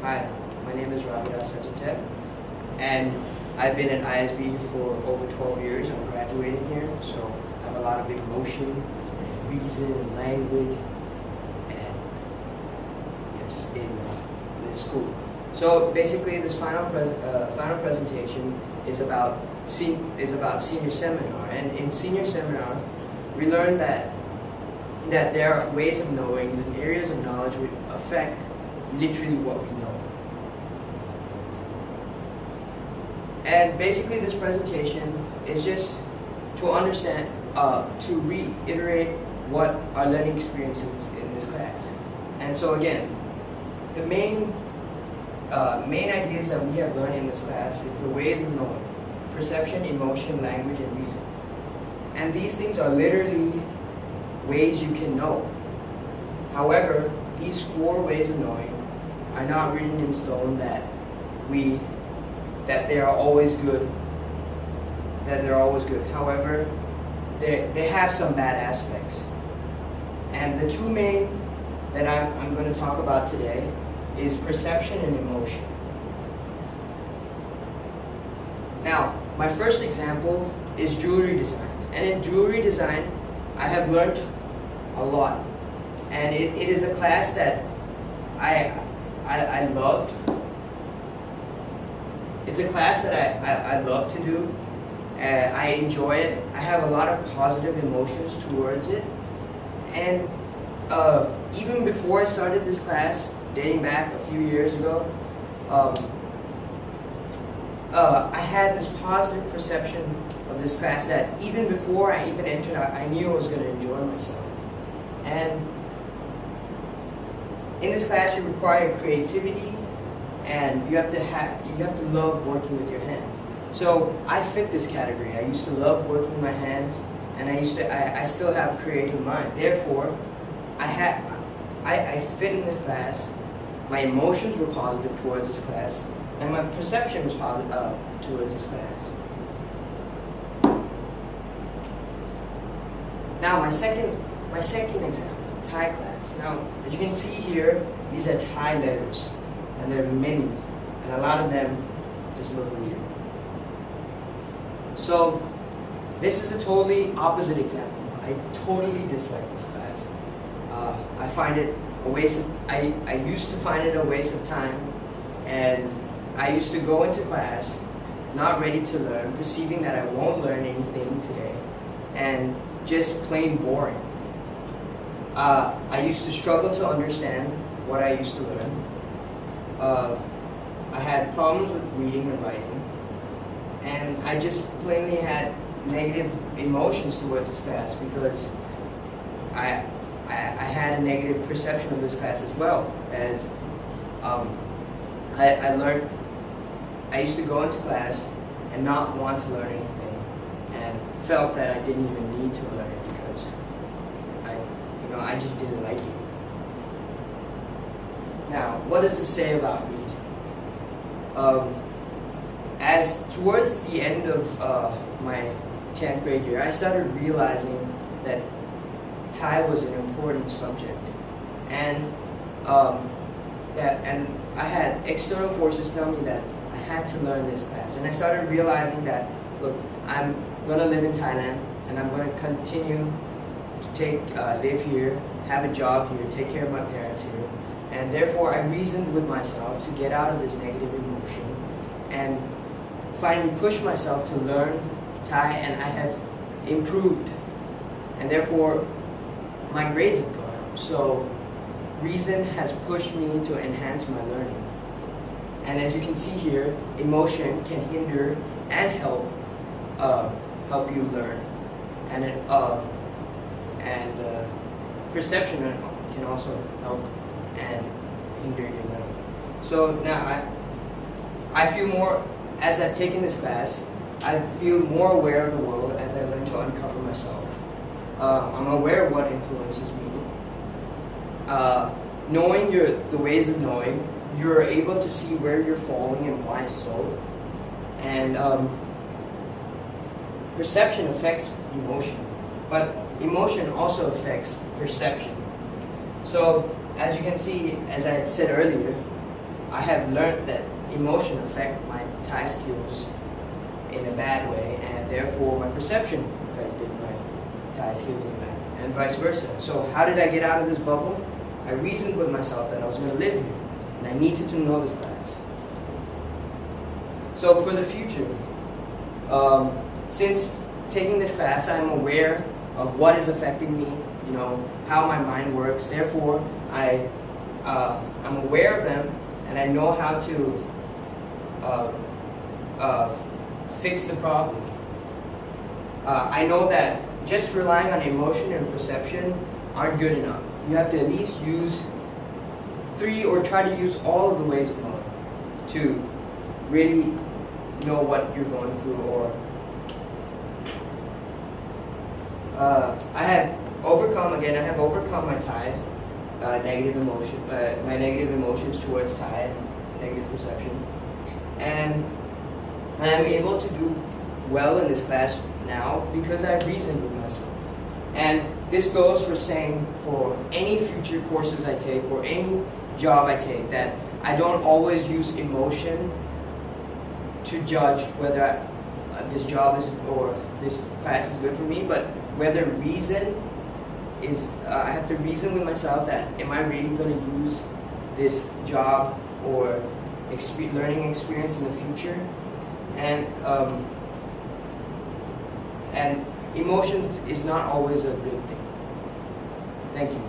Hi, my name is VID00012, and I've been at ISB for over 12 years. I'm graduating here, so I have a lot of emotion, and reason, and language, and yes, in this school. So basically, this final presentation is about senior seminar, and in senior seminar, we learned that there are ways of knowing and areas of knowledge which affect literally what we know. And basically this presentation is just to understand, to reiterate what our learning experience is in this class. And so again, the main ideas that we have learned in this class is the ways of knowing: perception, emotion, language, and reason. And these things are literally ways you can know. However, these 4 ways of knowing are not written in stone that they are always good. However, they have some bad aspects. And the 2 main that I'm going to talk about today is perception and emotion. Now, my first example is jewelry design. And in jewelry design, I have learned a lot. And it is a class that I loved. It's a class that I love to do. I enjoy it. I have a lot of positive emotions towards it. And even before I started this class, dating back a few years ago, I had this positive perception of this class that even before I even entered, I knew I was going to enjoy myself. And in this class, you require creativity, and you have to love working with your hands. So I fit this category. I used to love working with my hands, and I still have a creative mind. Therefore, I fit in this class. My emotions were positive towards this class, and my perception was positive towards this class. Now, my second example, Thai class. Now, as you can see here, these are Thai letters, and there are many, and a lot of them just look weird. So, this is a totally opposite example. I totally dislike this class. I find it a waste of, I used to find it a waste of time, and I used to go into class not ready to learn, perceiving that I won't learn anything today, and just plain boring. I used to struggle to understand what I used to learn. I had problems with reading and writing, and I just plainly had negative emotions towards this class because I had a negative perception of this class as well. As I used to go into class and not want to learn anything, and felt that I didn't even need to learn it because I just didn't like it. Now, what does this say about me? As towards the end of my 10th grade year, I started realizing that Thai was an important subject, and I had external forces tell me that I had to learn this class, and I started realizing that, look, I'm going to live in Thailand, and I'm going to continue to live here, have a job here, take care of my parents here, and therefore I reasoned with myself to get out of this negative emotion, and finally pushed myself to learn Thai, and I have improved, and therefore my grades have gone up. So reason has pushed me to enhance my learning. And as you can see here, emotion can hinder and help you learn, and perception can also help and hinder your learning. So now I feel more, as I've taken this class, I feel more aware of the world as I learn to uncover myself. I'm aware of what influences me. Knowing the ways of knowing, you're able to see where you're falling and why so. And perception affects emotion, but emotion also affects perception. So, as you can see, as I had said earlier, I I have learned that emotion affect my Thai skills in a bad way, and therefore my perception affected my Thai skills in a bad, and vice versa. So how did I get out of this bubble? I reasoned with myself that I was going to live here, and I needed to know this class. So for the future, since taking this class, I'm aware of what is affecting me, you know, how my mind works. Therefore, I'm aware of them, and I know how to fix the problem. I know that just relying on emotion and perception aren't good enough. You have to at least use 3 or try to use all of the ways of knowing to really know what you're going through. Or I have overcome my Thai negative emotion, my negative emotions towards Thai and negative perception, and I am able to do well in this class now because I reasoned with myself. And this goes for saying for any future courses I take or any job I take, that I don't always use emotion to judge whether this job is or this class is good for me, but whether reason is, I have to reason with myself that am I really going to use this job or learning experience in the future, and emotion is not always a good thing. Thank you.